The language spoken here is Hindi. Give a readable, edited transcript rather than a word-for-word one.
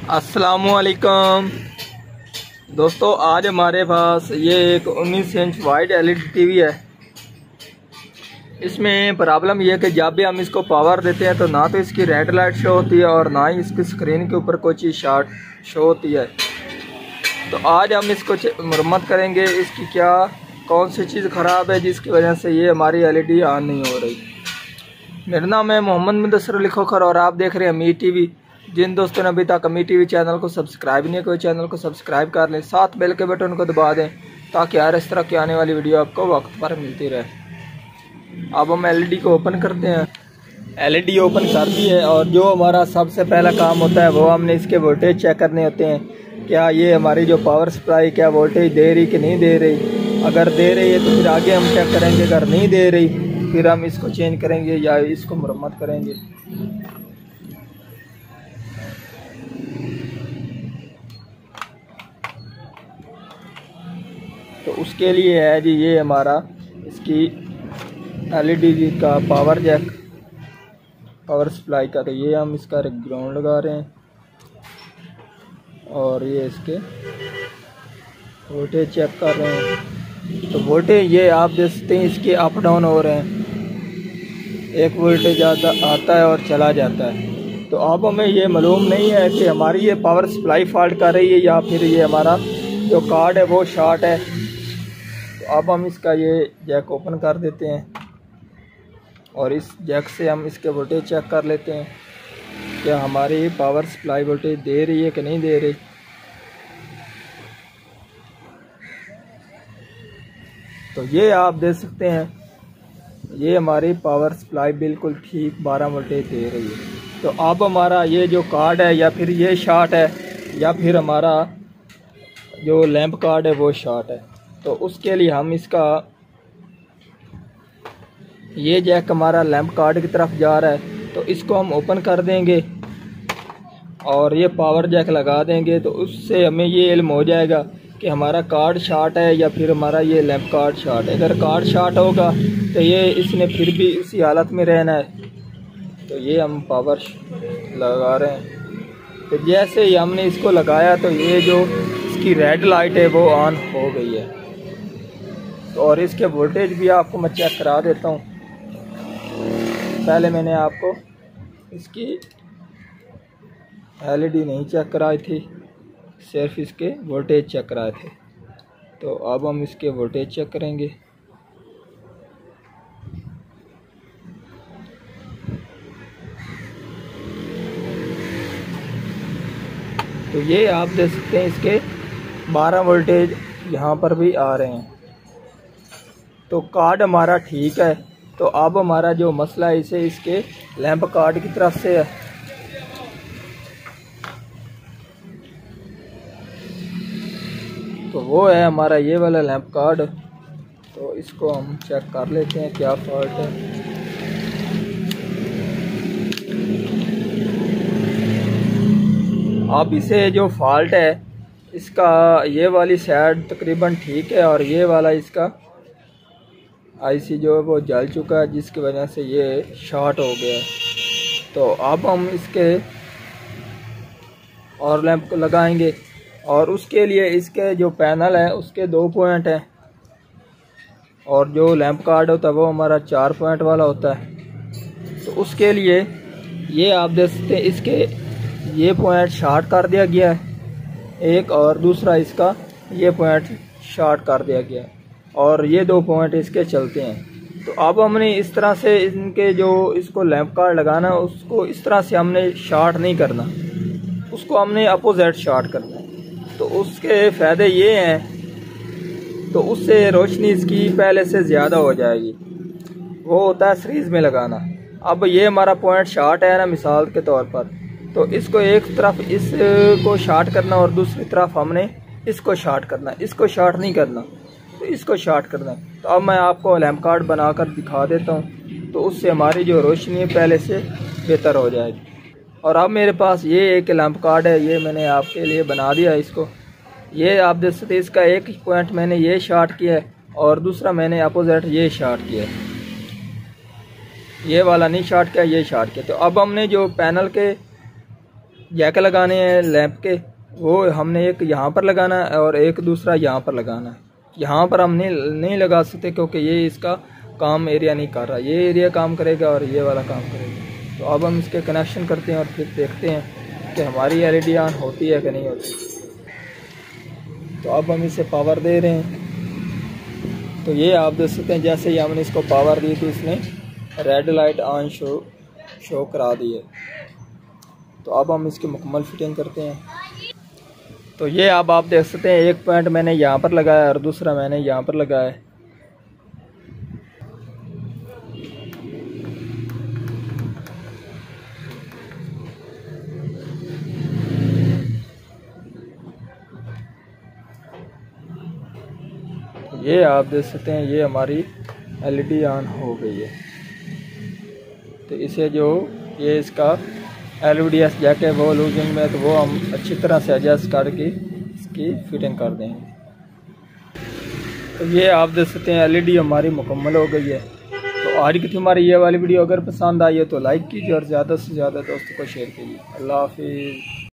अस्सलामुअलैकुम दोस्तों, आज हमारे पास ये एक 19 इंच वाइड एलईडी टीवी है। इसमें प्रॉब्लम यह है कि जब भी हम इसको पावर देते हैं तो ना तो इसकी रेड लाइट शो होती है और ना ही इसकी स्क्रीन के ऊपर कोई चीज़ शो होती है। तो आज हम इसको मरम्मत करेंगे, इसकी क्या कौन सी चीज़ ख़राब है जिसकी वजह से ये हमारी एलईडी ऑन नहीं हो रही। मेरा नाम है मोहम्मद मुदस्सिर अली खोखर और आप देख रहे हैं अमीर टीवी। जिन दोस्तों ने अभी तक अमीर टीवी चैनल को सब्सक्राइब नहीं किया, चैनल को सब्सक्राइब कर लें, साथ बेल के बटन को दबा दें ताकि हर इस तरह की आने वाली वीडियो आपको वक्त पर मिलती रहे। अब हम एलईडी को ओपन करते हैं। एलईडी ओपन कर दी है और जो हमारा सबसे पहला काम होता है वो हमने इसके वोल्टेज चेक करने होते हैं। क्या ये हमारी जो पावर सप्लाई क्या वोल्टेज दे रही कि नहीं दे रही। अगर दे रही है तो फिर आगे हम चेक करेंगे, अगर नहीं दे रही फिर हम इसको चेंज करेंगे या इसको मरम्मत करेंगे। तो उसके लिए है जी ये हमारा इसकी एलईडी का पावर जैक, पावर सप्लाई का। तो ये हम इसका ग्राउंड लगा रहे हैं और ये इसके वोल्टेज चेक कर रहे हैं। तो वोल्टेज ये आप देख सकते हैं इसके अप डाउन हो रहे हैं, एक वोल्टेज आता है और चला जाता है। तो अब हमें ये मालूम नहीं है कि हमारी ये पावर सप्लाई फॉल्ट कर रही है या फिर ये हमारा जो कार्ड है वो शॉर्ट है। तो अब हम इसका ये जैक ओपन कर देते हैं और इस जैक से हम इसके वोल्टेज चेक कर लेते हैं क्या हमारी पावर सप्लाई वोल्टेज दे रही है कि नहीं दे रही। तो ये आप देख सकते हैं ये हमारी पावर सप्लाई बिल्कुल ठीक 12 वोल्टेज दे रही है। तो अब हमारा ये जो कार्ड है या फिर ये शॉर्ट है या फिर हमारा जो लैंप कार्ड है वो शॉर्ट है। तो उसके लिए हम इसका ये जैक हमारा लैंप कार्ड की तरफ जा रहा है तो इसको हम ओपन कर देंगे और ये पावर जैक लगा देंगे। तो उससे हमें ये इल्म हो जाएगा कि हमारा कार्ड शॉर्ट है या फिर हमारा ये लैंप कार्ड शॉर्ट है। अगर कार्ड शॉर्ट होगा तो ये इसने फिर भी उसी हालत में रहना है। तो ये हम पावर लगा रहे हैं। तो जैसे ही हमने इसको लगाया तो ये जो इसकी रेड लाइट है वो ऑन हो गई है। तो और इसके वोल्टेज भी आपको मैं चेक करा देता हूँ। पहले मैंने आपको इसकी एलईडी नहीं चेक कराई थी, सिर्फ इसके वोल्टेज चेक कराए थे। तो अब हम इसके वोल्टेज चेक करेंगे। तो ये आप देख सकते हैं इसके 12 वोल्टेज यहाँ पर भी आ रहे हैं। तो कार्ड हमारा ठीक है। तो अब हमारा जो मसला है इसे इसके लैंप कार्ड की तरफ से है। तो वो है हमारा ये वाला लैंप कार्ड। तो इसको हम चेक कर लेते हैं क्या फॉल्ट है। अब इसे जो फॉल्ट है इसका ये वाली साइड तकरीबन ठीक है और ये वाला इसका आईसी जो है वो जल चुका है जिसकी वजह से ये शॉर्ट हो गया। तो अब हम इसके और लैंप को लगाएंगे और उसके लिए इसके जो पैनल है उसके 2 पॉइंट हैं और जो लैंप कार्ड होता है वो हमारा 4 पॉइंट वाला होता है। तो उसके लिए ये आप देख सकते हैं इसके ये पॉइंट शॉर्ट कर दिया गया है एक, और दूसरा इसका ये पॉइंट शॉर्ट कर दिया गया है और ये 2 पॉइंट इसके चलते हैं। तो अब हमने इस तरह से इनके जो इसको लैंप कार्ड लगाना उसको इस तरह से हमने शॉर्ट नहीं करना, उसको हमने अपोजिट शॉर्ट करना है। तो उसके फ़ायदे ये हैं, तो उससे रोशनी इसकी पहले से ज़्यादा हो जाएगी। वो होता है सीरीज़ में लगाना। अब ये हमारा पॉइंट शॉर्ट है ना मिसाल के तौर पर, तो इसको एक तरफ इसको शॉर्ट करना और दूसरी तरफ हमने इसको शॉर्ट करना, इसको शॉर्ट नहीं करना, तो इसको शॉर्ट करना है। तो अब मैं आपको लैंप कार्ड बनाकर दिखा देता हूँ तो उससे हमारी जो रोशनी है पहले से बेहतर हो जाएगी। और अब मेरे पास ये एक लैंप कार्ड है, ये मैंने आपके लिए बना दिया इसको। ये आप देख सकते हैं इसका एक पॉइंट मैंने ये शॉर्ट किया है और दूसरा मैंने अपोजिट ये शॉर्ट किया है। ये वाला नहीं शॉर्ट किया, ये शॉर्ट किया। तो अब हमने जो पैनल के जैक लगाने हैं लैंप के, वो हमने एक यहाँ पर लगाना है और एक दूसरा यहाँ पर लगाना है। यहाँ पर हम नहीं लगा सकते क्योंकि ये इसका काम एरिया नहीं कर रहा, ये एरिया काम करेगा और ये वाला काम करेगा। तो अब हम इसके कनेक्शन करते हैं और फिर देखते हैं कि हमारी LED ऑन होती है कि नहीं होती। तो अब हम इसे पावर दे रहे हैं। तो ये आप देख सकते हैं जैसे ही हमने इसको पावर दी तो इसने रेड लाइट ऑन शो करा दी है। तो अब हम इसकी मुकम्मल फिटिंग करते हैं। तो ये अब आप देख सकते हैं एक पॉइंट मैंने यहाँ पर लगाया और दूसरा मैंने यहाँ पर लगाया है। ये आप देख सकते हैं ये हमारी LED ऑन हो गई है। तो इसे जो ये इसका LVDS जैक है वो लूजिंग में, तो वो हम अच्छी तरह से एडजस्ट करके इसकी फिटिंग कर देंगे। तो ये आप देख सकते हैं LED हमारी मुकम्मल हो गई है। तो आज की थी हमारी ये वाली वीडियो, अगर पसंद आई है तो लाइक कीजिए और ज़्यादा से ज़्यादा दोस्तों को शेयर कीजिए। अल्लाह हाफिज़।